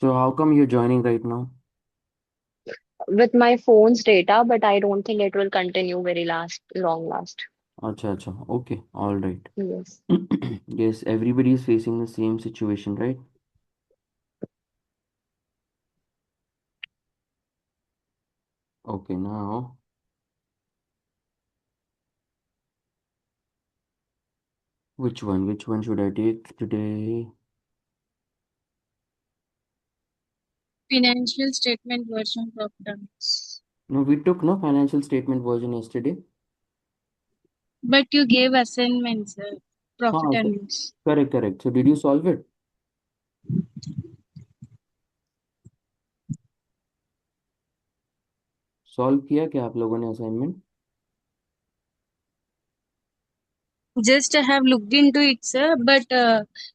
So how come you're joining right now? with my phone's data, but I don't think it will continue very long last. Acha, acha. Okay, all right. Yes. Yes, everybody is facing the same situation, right? Okay, now which one? Which one should I take today? Financial statement version of terms. No, we took no financial statement version yesterday. But you gave assignments, profit So, and loss. correct, correct. So did you solve it? Solve किया क्या आप लोगों ने assignment? Just I have looked into it, sir. But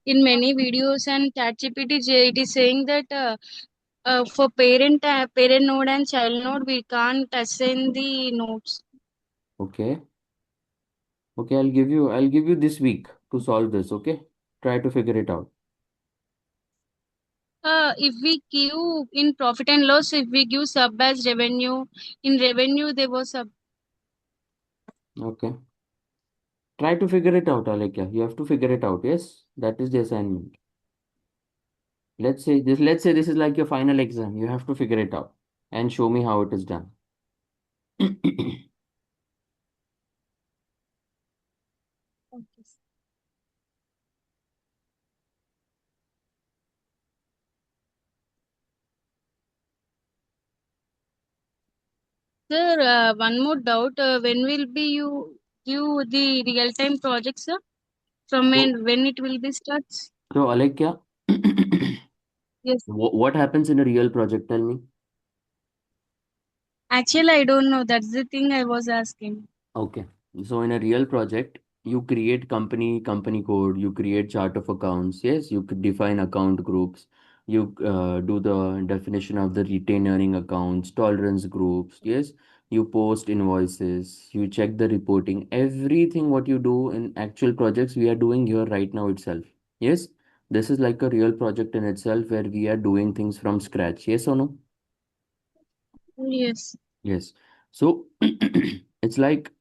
in many videos and ChatGPT, it is saying that for parent node and child node, we can't assign the nodes. Okay. Okay, I'll give you this week to solve this, okay? Try to figure it out. If we give in profit and loss, if we give sub as revenue, in revenue there was sub. Okay. Try to figure it out, Alekya. You have to figure it out. Yes, that is the assignment. Let's say this is like your final exam. You have to figure it out and show me how it is done. Okay. Sir, one more doubt. When will be you give the real time projects, sir? From So, when it will be starts? so Alekya, Yes. what happens in a real project? Tell me. Actually, I don't know. That's the thing I was asking. Okay. So in a real project, you create company code, you create chart of accounts. Yes, you could define account groups. You do the definition of the retained earning accounts, tolerance groups. Yes, you post invoices, you check the reporting. Everything what you do in actual projects, we are doing here right now itself. Yes, this is like a real project in itself where we are doing things from scratch. Yes or no? Yes. Yes. So it's like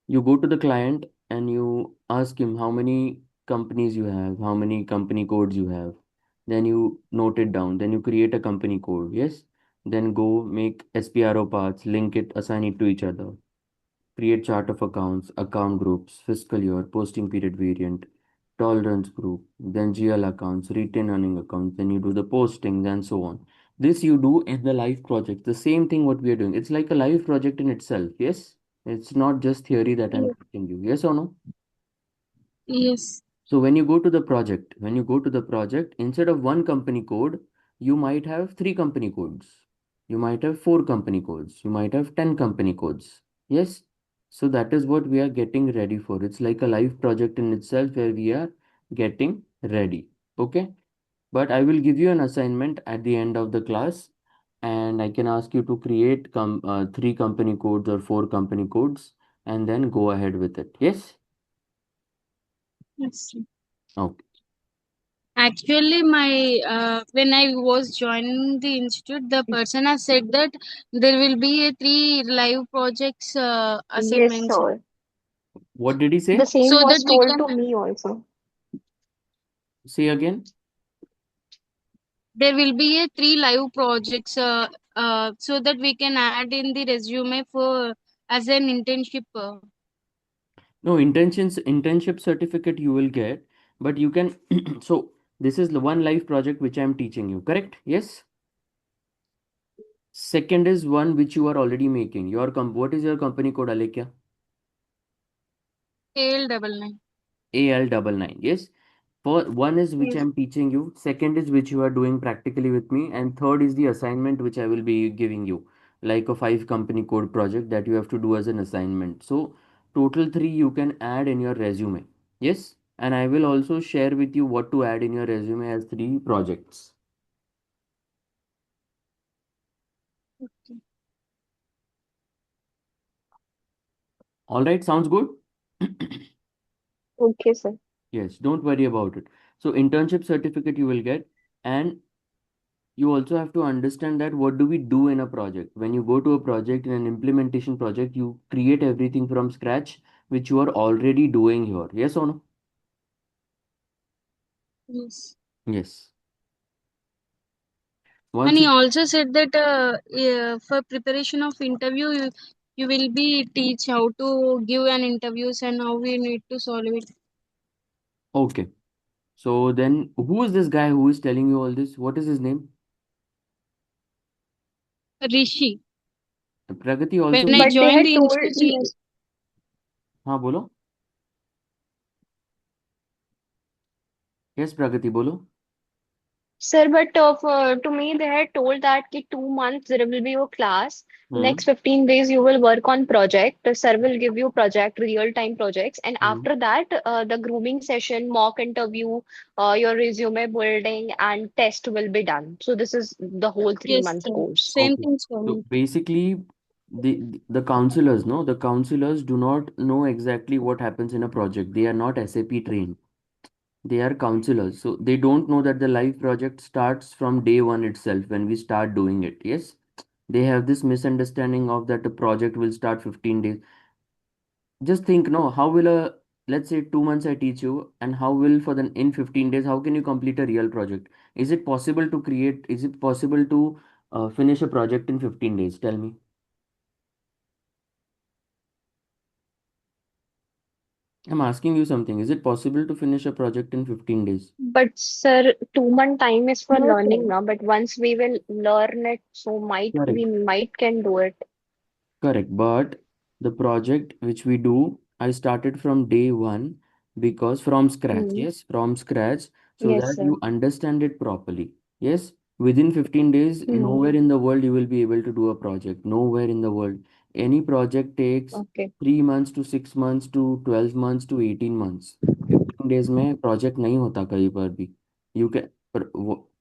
you go to the client and you ask him how many companies you have, how many company codes you have. Then you note it down. Then you create a company code. Yes. Then go make SPRO paths, link it, assign it to each other. Create chart of accounts, account groups, fiscal year, posting period variant, tolerance group, then GL accounts, retain earning accounts, then you do the postings and so on. This you do in the live project. The same thing what we are doing. It's like a live project in itself. Yes. It's not just theory that I'm Yes. teaching you. Yes or no? Yes. So when you go to the project, instead of one company code, you might have three company codes. You might have four company codes. You might have 10 company codes. Yes. So that is what we are getting ready for. It's like a live project in itself where we are getting ready. Okay. But I will give you an assignment at the end of the class and I can ask you to create three company codes or four company codes and then go ahead with it. Yes. Yes. Okay. Actually, my when I was joining the institute, the person has said that there will be a three live projects Yes, assignments, sir. What did he The say? same so that was we told can. to me also. Say again. There will be a three live projects, so that we can add in the resume for as an internship. No, internship certificate you will get, but you can so this is the one live project which I am teaching you, correct? Yes. Second is one which you are already making. What is your company code, Alekya? AL double nine. AL99. Yes. For one is which Yes. I'm teaching you, second is which you are doing practically with me, and third is the assignment which I will be giving you, like a five company code project that you have to do as an assignment. So total three you can add in your resume. Yes, and I will also share with you what to add in your resume as three projects. All right, sounds good. Okay, sir. Yes, don't worry about it. So internship certificate you will get, and You also have to understand that what do we do in a project. When you go to a project, in an implementation project, you create everything from scratch, which you are already doing here. Yes or no? Yes. Yes. And Once he you, also said that for preparation of interview, you will be teach how to give an interviews and how we need to solve it. okay. So then who is this guy who is telling you all this? What is his name? Rishi. Pragati When also I But they joined had the told institute, me. हाँ बोलो. Yes, Pragati बोलो. Sir, but to me, they had told that ki 2 months there will be your class. Hmm. Next 15 days you will work on project. The sir will give you project, real-time projects, and hmm. after that, the grooming session, mock interview, your resume building, and test will be done. So this is the whole three yes, month sir. course. Same Okay. things for So me. basically, the counselors, no, the counselors do not know exactly what happens in a project. They are not SAP trained. They are counselors. So they don't know that the live project starts from day one itself when we start doing it. Yes. They have this misunderstanding of that the project will start 15 days. Just think, no, how will a, let's say 2 months I teach you, and how will for the in 15 days, how can you complete a real project? Is it possible to create, is it possible to finish a project in 15 days? Tell me. I'm asking you something. Is it possible to finish a project in 15 days? But sir, 2 month time is for No, learning sir. now. But once we will learn it, so might we Correct. might can do it. Correct. But the project which we do, I started from day one because from scratch. Hmm. Yes, from scratch, so Yes, that sir. you understand it properly. Yes, within 15 days, Hmm. nowhere in the world you will be able to do a project. Nowhere in the world. Any project takes Okay. 3 months to 6 months to 12 months to 18 months. 15 days में project नहीं होता कहीं पर भी. You can,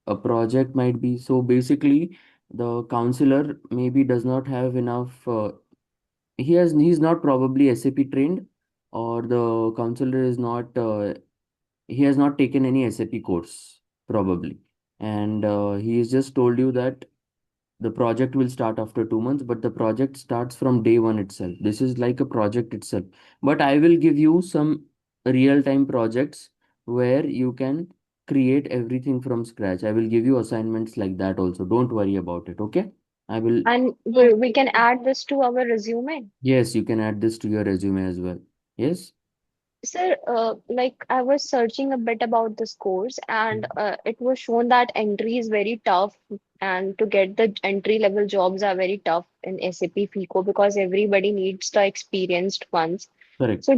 a project might be, so basically the counselor maybe does not have enough he's not probably SAP trained, or the counselor is not he has not taken any SAP course probably, and he has just told you that the project will start after 2 months, but the project starts from day one itself. This is like a project itself. But I will give you some real time projects where you can create everything from scratch. I will give you assignments like that also. Don't worry about it. Okay. I will. And we Okay. can add this to our resume. Yes, you can add this to your resume as well. Yes. Sir, like I was searching a bit about this course, and it was shown that entry is very tough, and to get the entry level jobs are very tough in SAP FICO because everybody needs the experienced ones. Correct. So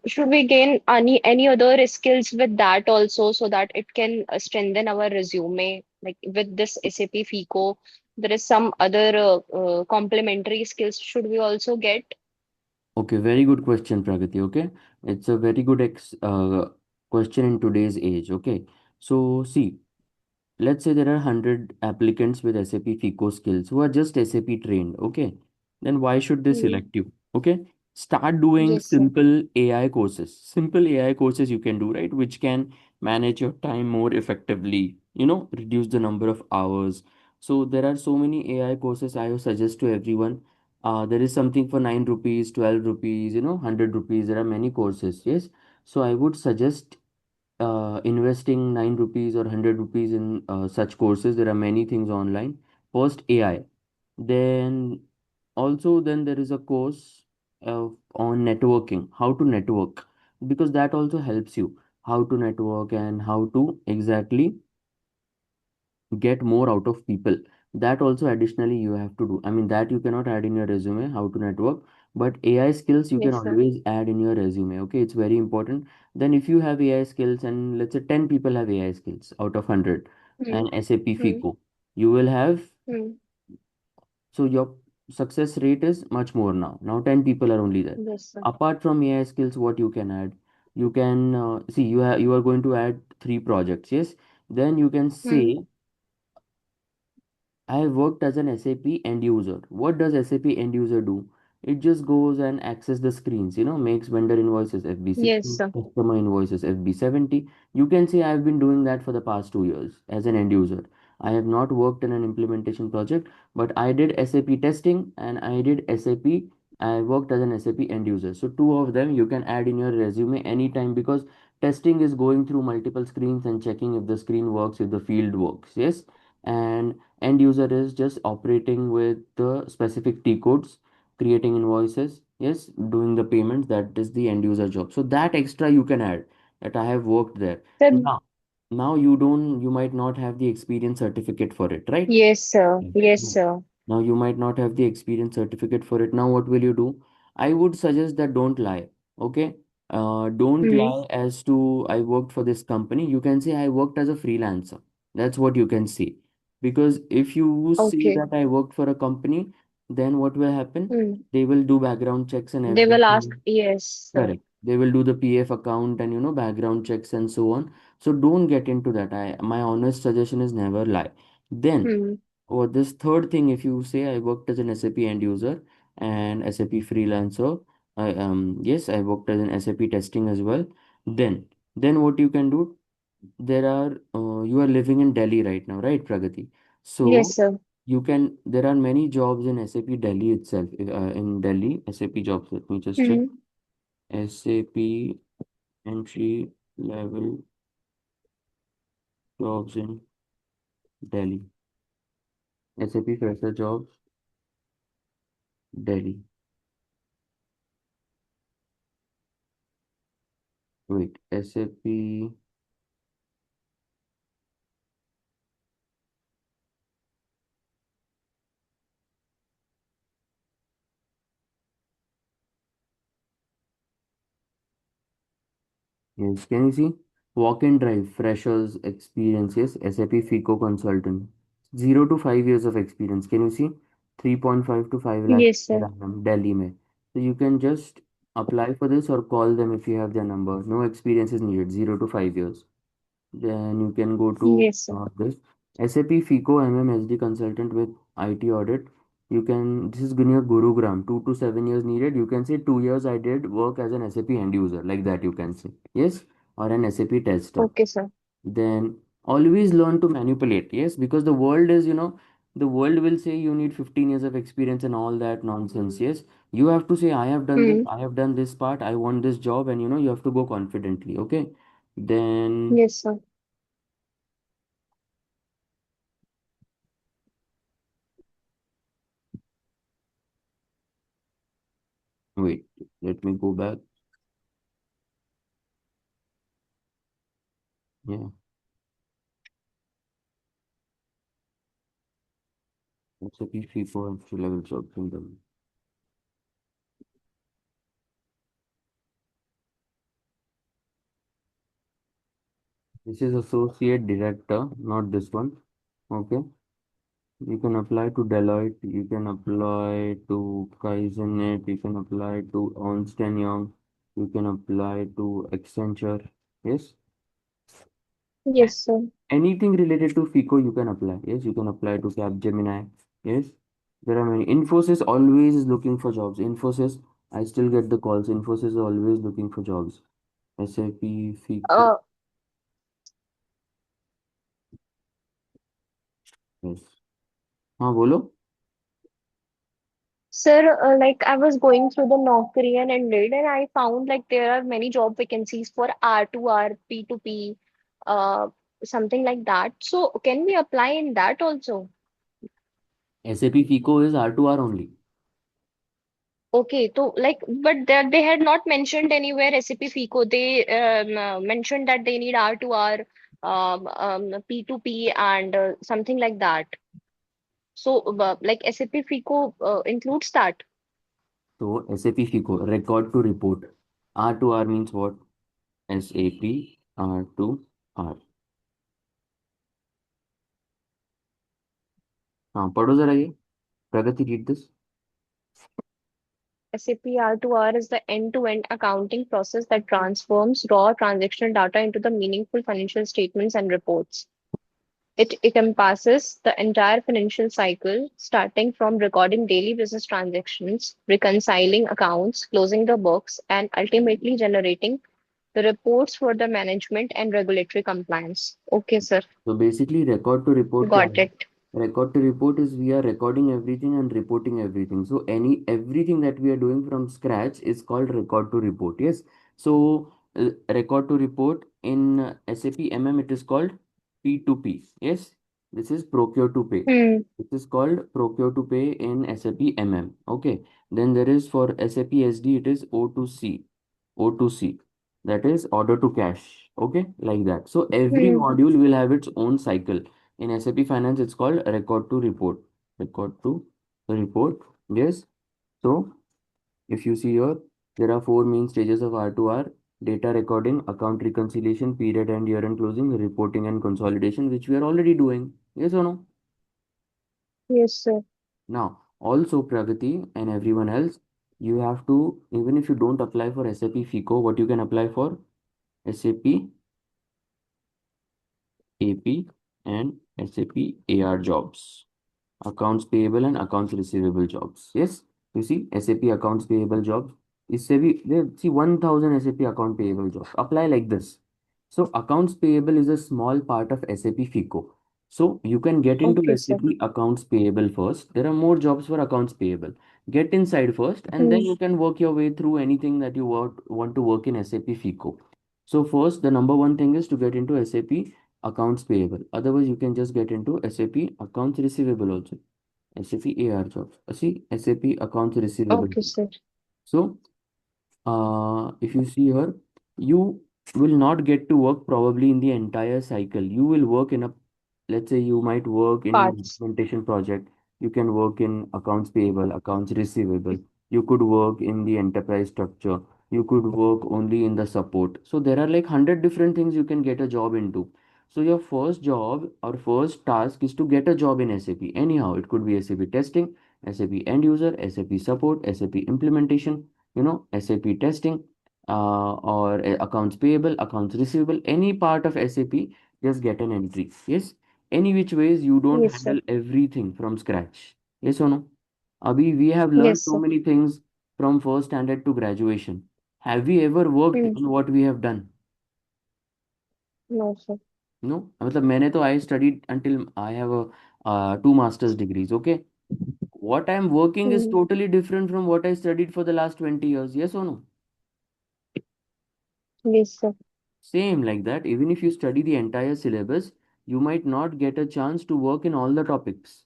should we gain any other skills with that also so that it can strengthen our resume? Like with this SAP FICO, there is some other complementary skills should we also get? Okay, very good question, Pragati. Okay, it's a very good question in today's age. Okay, so see, let's say there are 100 applicants with SAP FICO skills who are just SAP trained. Okay, then why should they Hmm. select you? Okay, start doing Yes, sir. simple AI courses. Simple AI courses you can do, right? Which can manage your time more effectively, reduce the number of hours. So there are so many AI courses I would suggest to everyone. There is something for 9 rupees, 12 rupees, 100 rupees. There are many courses. Yes. So I would suggest investing 9 rupees or 100 rupees in such courses. There are many things online. First AI, then also then there is a course on networking, how to network, because that also helps you how to network and how to exactly get more out of people. That also additionally you have to do. I mean, that you cannot add in your resume, how to network, but AI skills you can Yes, sir. always add in your resume. Okay, it's very important. Then if you have AI skills, and let's say 10 people have AI skills out of 100 Hmm. and SAP Hmm. FICO, you will have, Hmm. so your success rate is much more now. Now 10 people are only there. Yes, sir. Apart from AI skills, what you can add? You can see, you are going to add 3 projects. Yes, then you can Hmm. say I have worked as an SAP end user. What does SAP end user do? It just goes and access the screens, makes vendor invoices Yes, FB60, sir. customer invoices FB70. You can say I've been doing that for the past 2 years as an end user. I have not worked in an implementation project, but I did SAP testing and I did SAP. I worked as an SAP end user. So two of them you can add in your resume anytime, because testing is going through multiple screens and checking if the screen works, if the field works. Yes. And end user is just operating with the specific T codes, creating invoices, yes, doing the payments. That is the end user job. So that extra you can add, that I have worked there. Sir, Now you might not have the experience certificate for it, right? yes, sir. Yes. Yes, sir. Now you might not have the experience certificate for it. Now what will you do? I would suggest that don't lie. Okay. Don't Hmm. lie as to I worked for this company. You can say I worked as a freelancer. That's what you can say. Because if you say Okay. that I worked for a company, then what will happen? Hmm. They will do background checks and They will ask, everything. yes, sir. Correct. They will do the PF account and background checks and so on. So don't get into that. My honest suggestion is never lie. Then, Hmm. or this third thing, if you say I worked as an SAP end user and SAP freelancer, yes, I worked as an SAP testing as well. Then, then what you can do? You are living in Delhi right now, right, Pragati? Yes, So sir. there are many jobs in SAP Delhi itself. In Delhi, SAP jobs. Let me just check. Hmm. SAP entry level jobs in Delhi. SAP fresher jobs, Delhi. Wait, SAP. Yes, can you see? Walk-in drive, freshers experience, yes, SAP FICO consultant. 0 to 5 years of experience. Can you see? 3.5 to 5 lakh Yes, per sir. annum, Delhi mein. So you can just apply for this or call them if you have their number. No experience is needed, 0 to 5 years. Then you can go to Yes, sir. this SAP FICO MMSD consultant with IT audit. This is near Gurugram, 2 to 7 years needed. You can say 2 years I did work as an SAP end user, like that you can say. Yes, or an SAP tester. Okay, sir. Then always learn to manipulate. Yes, because the world will say you need 15 years of experience and all that nonsense. Yes, you have to say, I have done this, Hmm. I have done this part, I want this job, and you have to go confidently. Okay. Then Yes, sir. wait, let me go back. Yeah, SAP FICO entry level jobs in them. This is associate director, not this one. Okay. You can apply to Deloitte, you can apply to Kaizenet, you can apply to Ernst& and Young, you can apply to Accenture. Yes. Yes, sir. Anything related to FICO, you can apply. Yes, you can apply to Capgemini. Yes. There are many. Infosys always is looking for jobs. Infosys, I still get the calls. Infosys is always looking for jobs. SAP, FICO. Uh, Yes. हाँ बोलो. Sir, like I was going through the Naukri and Indeed, and I found like there are many job vacancies for R2R, P2P, uh, something like that. So can we apply in that also? SAP FICO is R2R only. Okay, so like, but they had not mentioned anywhere SAP FICO. They mentioned that they need R2R, P2P, and something like that. So, like SAP FICO includes that. So SAP FICO, record to report. R2R means what? SAP R2R. हाँ पढ़ो जरा ये. प्रगति, read this. SAP R2R is the end-to-end accounting process that transforms raw transactional data into the meaningful financial statements and reports. It encompasses the entire financial cycle, starting from recording daily business transactions, reconciling accounts, closing the books, and ultimately generating The reports for the management and regulatory compliance. Okay, sir. So basically, record to report क्या Got है? it. Record to report is we are recording everything and reporting everything. So everything that we are doing from scratch is called record to report. Yes. So record to report in SAP MM it is called P2P. Yes. This is procure to pay. Hmm. This is called procure to pay in SAP MM. Okay. Then there is for SAP SD it is O2C. O2C. That is order to cash. Okay, like that. So every Hmm. module will have its own cycle. In SAP Finance, it's called record to report. Record to report. Yes. So if you see here, there are four main stages of R2R: data recording, account reconciliation, period and year end closing, reporting and consolidation, which we are already doing. Yes or no? Yes, sir. Now, also Pragati and everyone else, you have to, even if you don't apply for SAP FICO, what you can apply for? SAP AP and SAP AR jobs, accounts payable and accounts receivable jobs. Yes, you see SAP accounts payable jobs. इससे भी see 1000 SAP account payable jobs. Apply like this. So accounts payable is a small part of SAP FICO. So you can get into Okay, sir. SAP accounts payable first. There are more jobs for accounts payable. Get inside first, and then Hmm. you can work your way through anything that you want to work in SAP FICO. So first, the number one thing is to get into SAP accounts payable. Otherwise, you can just get into SAP accounts receivable also. SAP AR jobs. See, SAP accounts receivable. Okay, sir. So, if you see here, you will not get to work probably in the entire cycle. You will work in a, let's say you might work in Parts. implementation project. You can work in accounts payable, accounts receivable. You could work in the enterprise structure. You could work only in the support. So there are like 100 different things you can get a job into. So your first job or first task is to get a job in SAP. Anyhow, it could be SAP testing, SAP end user, SAP support, SAP implementation, SAP testing, or accounts payable, accounts receivable, any part of SAP, just get an entry. Yes, any which ways you don't Yes, sir. handle everything from scratch. Yes or no? Abhi, we have learned Yes, so sir. many things from first standard to graduation. Have we ever worked Hmm. in what we have done? No, sir. No, मतलब मैंने तो I studied until I have a two master's degrees. Okay, what I am working is Hmm. totally different from what I studied for the last 20 years. Yes or no? Yes, sir. Same like that, even if you study the entire syllabus, you might not get a chance to work in all the topics.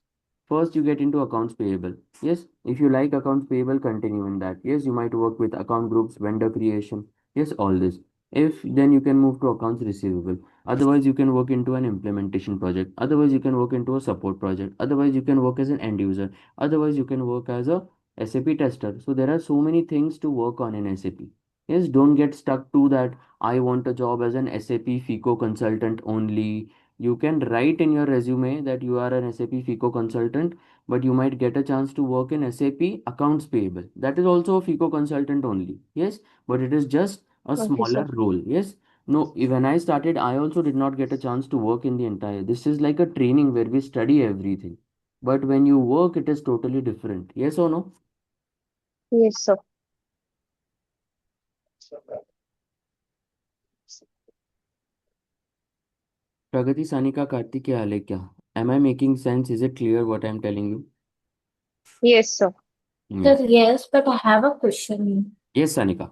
First, you get into accounts payable. Yes, if you like accounts payable, continue in that. Yes, you might work with account groups, vendor creation. Yes, all this. If then you can move to accounts receivable. Otherwise, you can work into an implementation project. Otherwise, you can work into a support project. Otherwise, you can work as an end user. Otherwise, you can work as a SAP tester. So there are so many things to work on in SAP. Yes, don't get stuck to that I want a job as an SAP FICO consultant only. You can write in your resume that you are an SAP FICO consultant, but you might get a chance to work in SAP accounts payable. That is also a FICO consultant only. Yes, but it is just a Okay, smaller sir. role. Yes. No, when I started, I also did not get a chance to work in the entire. This is like a training where we study everything. But when you work, it is totally different. Yes or no? Yes, sir. Pragati, Sanika, Karthik, क्या हाल है क्या? Am I making sense? Is it clear what I'm telling you? Yes, sir. Yes. Sir, yes, but I have a question. Yes, Sanika.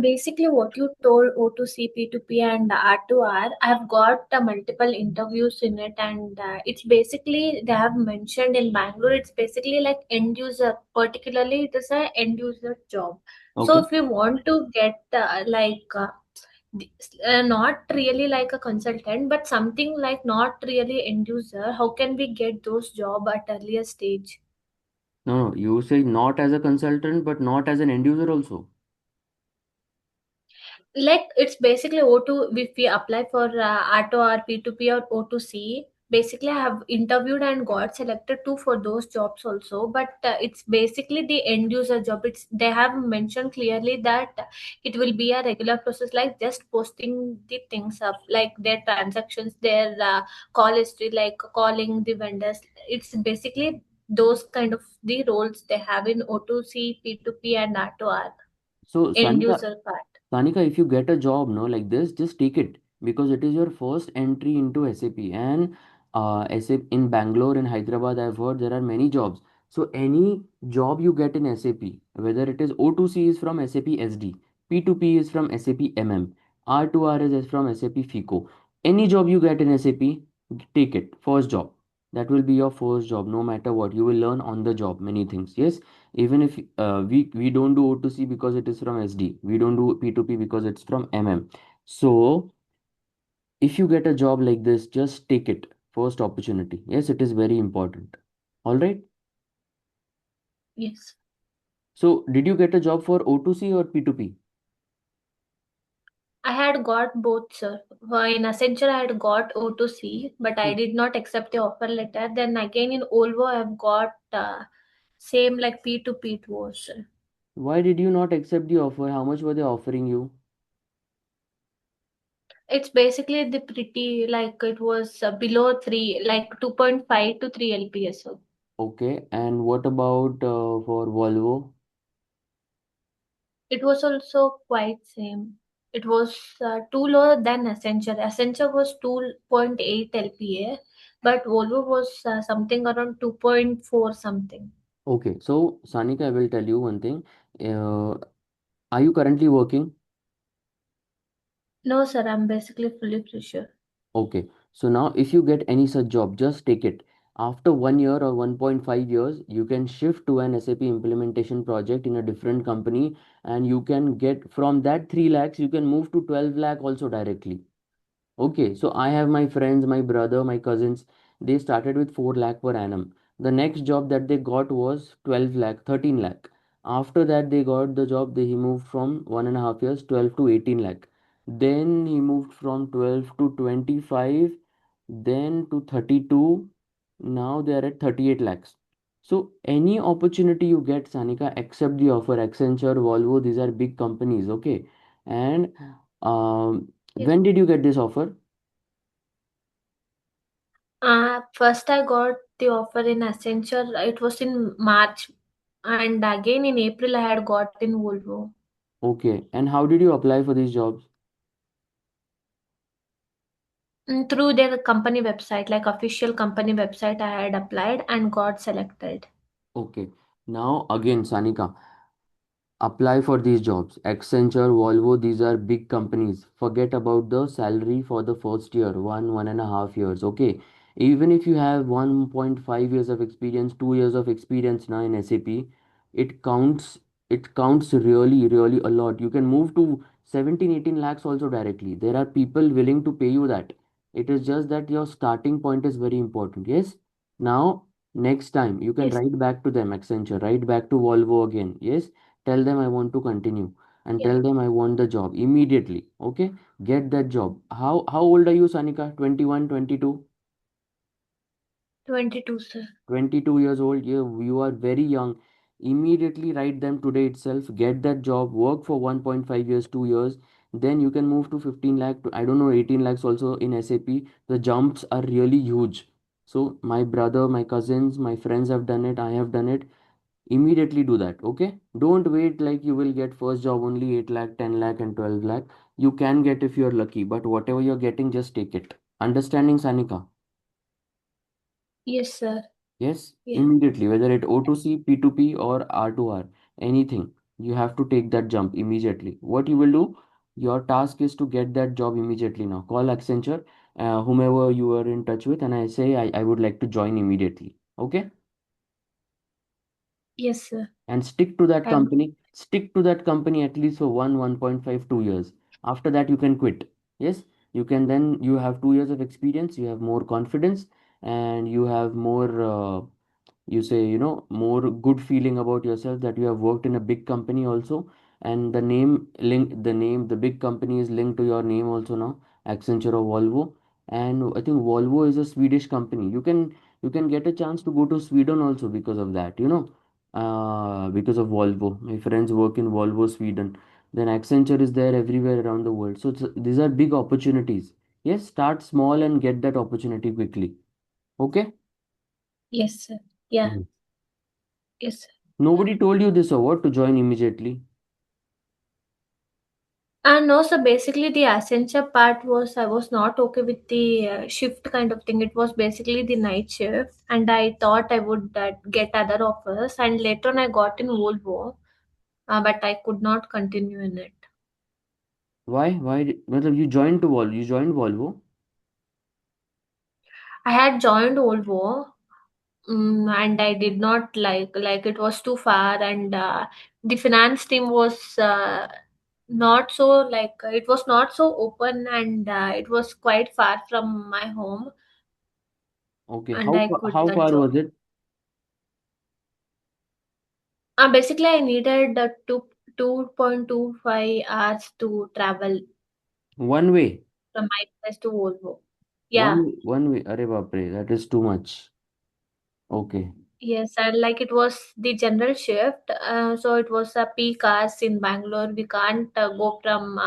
Basically, what you told O2C, P2P, and R2R, I've got multiple interviews in it, and it's basically they have mentioned in Bangalore. It's basically like end user, particularly it is a end user job. So Okay. if you want to get not really like a consultant, but something like not really end user, how can we get those job at earlier stage? No, no, you say not as a consultant, but not as an end user also. Like it's basically O2. If we apply for auto or P2P or O2C, basically I have interviewed and got selected too for those jobs also, but it's basically the end user job. It's they have mentioned clearly that it will be a regular process, like just posting the things up, like their transactions, their call history, like calling the vendors. It's basically those kind of the roles they have in O2C, P2P, and R2R. So end Sanika, user part. Tanika, if you get a job, no, like this, just take it because it is your first entry into SAP. And SAP in Bangalore and Hyderabad, I've heard there are many jobs. So any job you get in SAP, whether it is O2C is from SAP SD, P2P is from SAP MM, R2R is from SAP FICO. Any job you get in SAP, take it. First job. That will be your first job, no matter what. You will learn on the job many things. Yes, even if we don't do O2C because it is from SD, we don't do P2P because it's from MM. So if you get a job like this, just take it. First opportunity. Yes, it is very important. All right. Yes. So did you get a job for O2C or P2P? I had got both, sir. In Accenture, I had got O2C, but I Hmm. did not accept the offer letter. Then again in Volvo, I've got same like P2P it was, sir. Why did you not accept the offer? How much were they offering you? It's basically the pretty like it was below 3, like 2.5 to 3 LPS. So Okay. And what about for Volvo? it was also quite same. It was too lower than Accenture. Accenture was 2.8 LPA, but Volvo was something around 2.4 something. Okay. So Sanika, I will tell you one thing. Uh, are you currently working? No, sir, I'm basically fully pressure. Okay, so now if you get any such job, just take it. After 1 year or 1.5 years, you can shift to an SAP implementation project in a different company, and you can get from that 3 lakhs, you can move to 12 lakh also directly. Okay, so I have my friends, my brother, my cousins, they started with 4 lakh per annum. The next job that they got was 12 lakh, 13 lakh. After that, they got the job, he moved from 1.5 years, 12 to 18 lakh. Then he moved from 12 to 25, then to 32. Now they are at 38 lakhs. So any opportunity you get, Sanika, accept the offer. Accenture, Volvo, these are big companies, okay? And Yes. when did you get this offer? First I got the offer in Accenture. It was in March, and again in April I had got in Volvo. Okay. And how did you apply for these jobs? Through their company website, like official company website, I had applied and got selected. Okay. Now again, Sanika, apply for these jobs. Accenture, Volvo, these are big companies. Forget about the salary for the first year, 1.5 years. Okay. Even if you have 1.5 years of experience, 2 years of experience now in SAP, it counts. It counts really, really a lot. You can move to 17, 18 lakhs also directly. There are people willing to pay you that. It is just that your starting point is very important. Yes. Now, next time you can Yes, write back to them, Accenture, write back to Volvo again. Yes, tell them I want to continue and yes. tell them I want the job immediately. Okay, get that job. How old are you, Sanika? 21, 22? 22, sir. 22 years old. You are very young. Immediately write them today itself. Get that job. Work for 1.5 years, 2 years. Then you can move to 15 lakh to, I don't know, 18 lakhs also in SAP. The jumps are really huge. So my brother, my cousins, my friends have done it. I have done it. Immediately do that. Okay, don't wait like you will get first job only 8 lakh, 10 lakh and 12 lakh. You can get if you're lucky, but whatever you're getting, just take it. Understanding, Sanika? Yes, sir. Yes, Yeah. immediately, whether it O2C, P2P or R2R, anything, you have to take that jump immediately. What you will do, your task is to get that job immediately. Now call Accenture, whomever you are in touch with, and I say I would like to join immediately. Okay, Yes, sir. and stick to that I'm company. Stick to that company at least for 1.5, 2 years. After that you can quit. Yes, you can. Then you have 2 years of experience, you have more confidence, and you have more you say, more good feeling about yourself that you have worked in a big company also. And the big company is linked to your name also now, Accenture or Volvo. And I think Volvo is a Swedish company. You can get a chance to go to Sweden also because of that, because of Volvo. My friends work in Volvo Sweden. Then Accenture is there everywhere around the world. So these are big opportunities. Yes, start small and get that opportunity quickly. Okay. yes, sir. Yeah. Mm. Yes, sir. Nobody told you this or what to join immediately? No, so basically the Accenture part was I was not okay with the shift kind of thing. It was basically the night shift, and I thought I would get other offers. And later on, I got in Volvo, but I could not continue in it. मतलब you joined to Volvo, you joined Volvo? I had joined Volvo, and I did not like it was too far, and the finance team was not so it was not so open, and it was quite far from my home, Okay, and I quit how that far job. was it? Basically, I needed 2.25 hours to travel One way. from my place to Volvo. Yeah. One way. Arey baap re, that is too much. Okay. Yes, and like it was the general shift, so it was a peak hours in Bangalore. We can't go from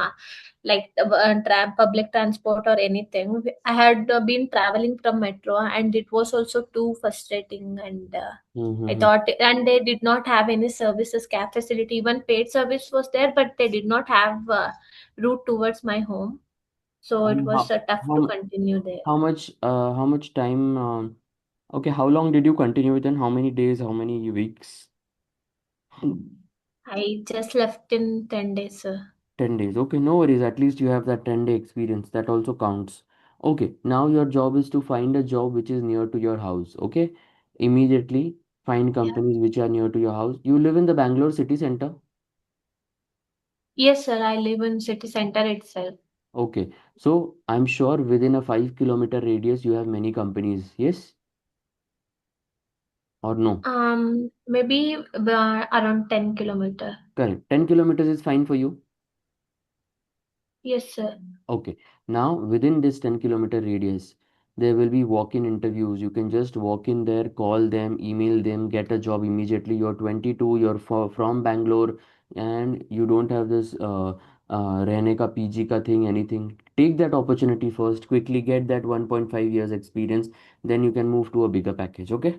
public transport or anything. I had been traveling from metro, and it was also too frustrating. And I Mm-hmm. thought, and they did not have any services, cab facility. Even paid service was there, but they did not have route towards my home. So it And was tough to how continue there. how much time okay, how long did you continue with and how many days, how many weeks? I just left in 10 days, sir. 10 days. Okay, no worries. At least you have that 10-day experience. That also counts. Okay, now your job is to find a job which is near to your house. Okay, immediately find Yeah. companies which are near to your house. You live in the Bangalore city center. Yes, sir. I live in city center itself. Okay, so I'm sure within a 5 kilometer radius you have many companies. Yes or no? Maybe around 10 kilometer. Correct. 10 kilometers is fine for you. Yes, sir. Okay, now within this 10-kilometer radius, there will be walk-in interviews. You can just walk in there, call them, email them, get a job immediately. You're 22, you're from Bangalore, and you don't have this रहने का PG का thing, anything. Take that opportunity first, quickly get that 1.5 years experience, then you can move to a bigger package. Okay?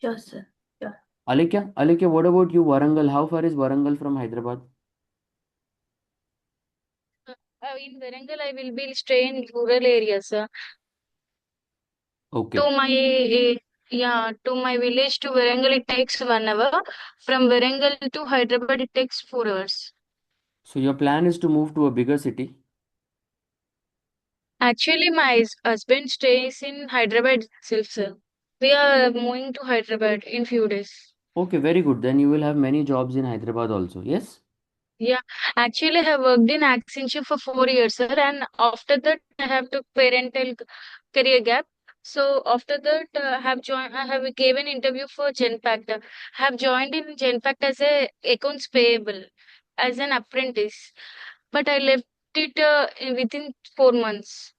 Sure, sir. Sure. Alekya, what about you, Warangal? How far is Warangal from Hyderabad? In Warangal, I will be staying in rural areas. To Okay. my to my village to Warangal, it takes 1 hour. From Warangal to Hyderabad, it takes 4 hours. So your plan is to move to a bigger city. Actually, my husband stays in Hyderabad itself, sir. We are moving to Hyderabad in few days. Okay, very good. Then you will have many jobs in Hyderabad also. Yes. Yeah, actually, I have worked in Accenture for 4 years, sir, and after that, I have took parental career gap. So after that, I have joined. I have given interview for Genpact. I have joined in Genpact as a accounts payable as an apprentice, but I left it within 4 months.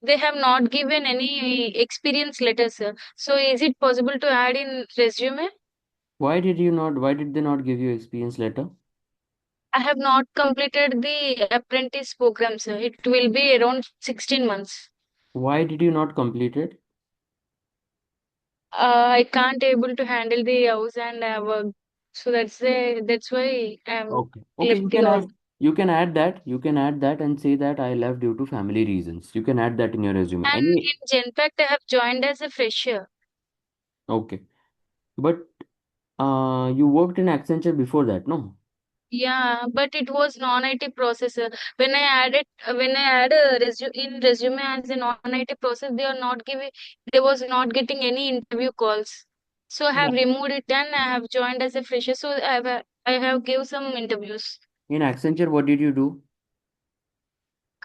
They have not given any experience letter, sir. So is it possible to add in resume? Why did they not give you experience letter? I have not completed the apprentice program, sir. It will be around 16 months. Why did you not complete it? I can't able to handle the house and work. So that's why I'm Okay. Okay, left you the can job. add you can add that and say that I left due to family reasons. You can add that in your resume. And Any in Genpact, I have joined as a fresher. okay. But you worked in Accenture before that, no? Yeah, but it was non-IT processor. When I add a resume as a non-IT process, they are not giving, they was not getting any interview calls. So I have Yeah. removed it and I have joined as a fresher. So I have give some interviews. In Accenture, what did you do?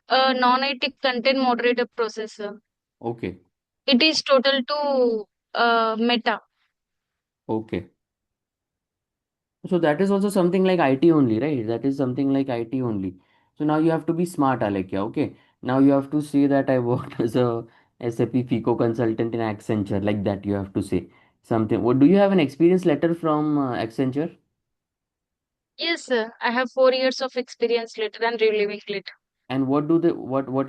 A non-IT content moderator processor. Okay. It is total to Meta. Okay. So that is also something like IT only, right? That is something like IT only. So now you have to be smart, Alekia. Okay. Now you have to say that I worked as a SAP FICO consultant in Accenture. Like that, you have to say something. What do you have an experience letter from Accenture? Yes, sir. I have 4 years of experience later and reliving it. And what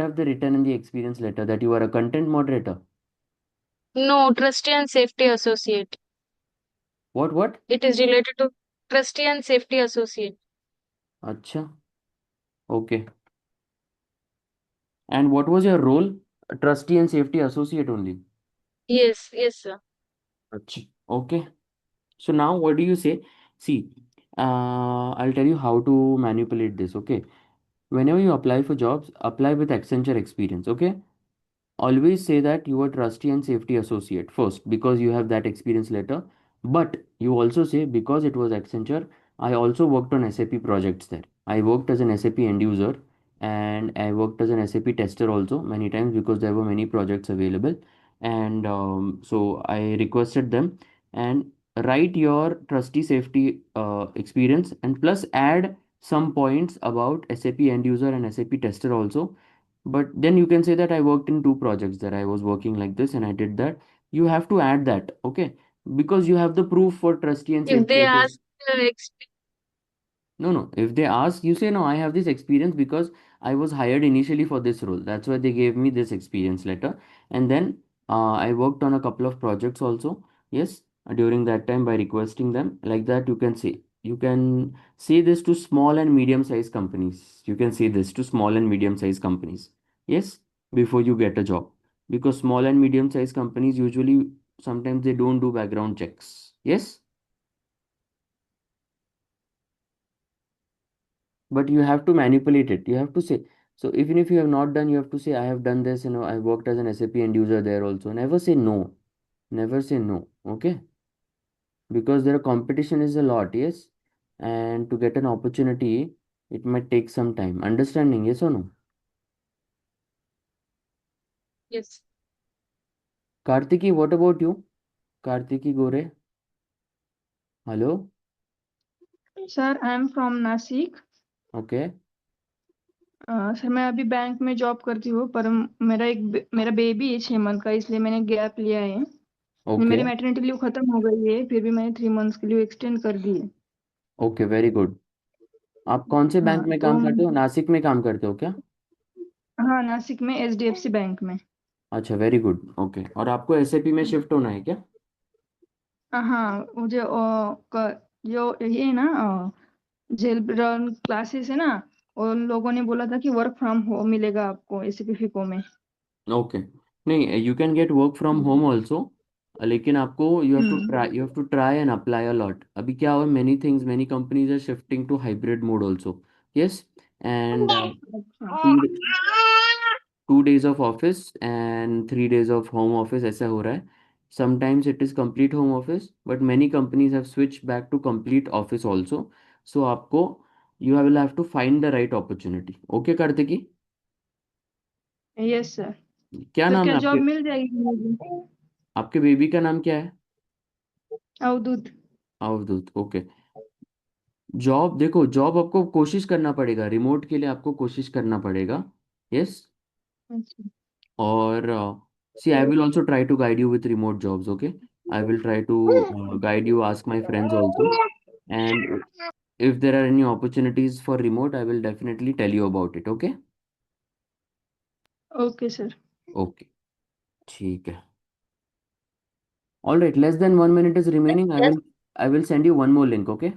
have they written in the experience letter that you are a content moderator? No, trustee and safety associate. What? It is related to trustee and safety associate. अच्छा, okay. And what was your role? A trustee and safety associate only. Yes, yes, sir. Achha. Okay. So now what do you say? See, I'll tell you how to manipulate this. Okay. Whenever you apply for jobs, apply with Accenture experience. Okay. Always say that you are trustee and safety associate first because you have that experience later. But you also say because it was Accenture, I also worked on SAP projects there. I worked as an SAP end user and I worked as an SAP tester also many times because there were many projects available. And so I requested them and write your trustee safety experience and plus add some points about SAP end user and SAP tester also, but then you can say that I worked in two projects that I was working like this and I did that. You have to add that, okay? Because you have the proof for trustee and If safety they associate. ask experience, No, no. If they ask, you say, no, I have this experience because I was hired initially for this role. That's why they gave me this experience letter. And then I worked on a couple of projects also. Yes, during that time by requesting them. Like that, you can say. You can say this to small and medium sized companies. You can say this to small and medium sized companies. Yes, before you get a job. Because small and medium sized companies usually sometimes they don't do background checks. Yes. But you have to manipulate it. You have to say, so even if you have not done, you have to say, I have done this, I worked as an SAP end user there also. Never say no. Never say no. Okay. Because their competition is a lot. Yes. And to get an opportunity, it might take some time. Understanding? Yes or no? yes. Kartiki, what about you? Kartiki Gore? Hello? Sir I am from Nashik. Okay. Sir मैं अभी bank में job करती हूँ, पर मेरा baby है 6 month का, इसलिए मैंने गैप लिया है। मेरी Okay. मैटरनिटी लीव खत्म हो गई है, फिर भी मैंने 3 मंथ्स की लीव एक्सटेंड कर दी है। Okay, very good. आप कौन से बैंक हाँ में तो काम करते हो? नासिक में काम करते हो क्या? हाँ, नासिक में HDFC बैंक में। अच्छा, वेरी गुड। ओके, और आपको एसएपी में शिफ्ट होना है क्या? हाँ, मुझे जो ये ना जेल रन क्लासेस है ना, उन लोगों ने बोला था कि वर्क फ्रॉम होम मिलेगा आपको SAP FICO में। ओके, नहीं, you can get work from home also, लेकिन आपको hmm. You have to try and apply a lot. अभी क्या हुआ, many things, many companies are shifting to hybrid mode also. Yes, and two two days of office and 3 days of home office, ऐसा हो रहा है। Sometimes it is complete home office but many companies have switch back to complete office also. सो आपको you will have to find the right opportunity. Okay Kartiki, yes sir. क्या sir नाम क्या है job आपके? मिल जाएगी मुझे? आपके बेबी का नाम क्या है? अवधूत। अवधूत। ओके, जॉब देखो, जॉब आपको कोशिश करना पड़ेगा, रिमोट के लिए आपको कोशिश करना पड़ेगा। यस, अच्छा। और see I will also try to guide you with remote jobs. Okay, I will try to guide you, ask my friends also, and if there are any opportunities for remote, I will definitely tell you about it. Okay. Okay sir. Okay, ठीक है। All right, less than 1 minute is remaining. I will send you one more link. Okay.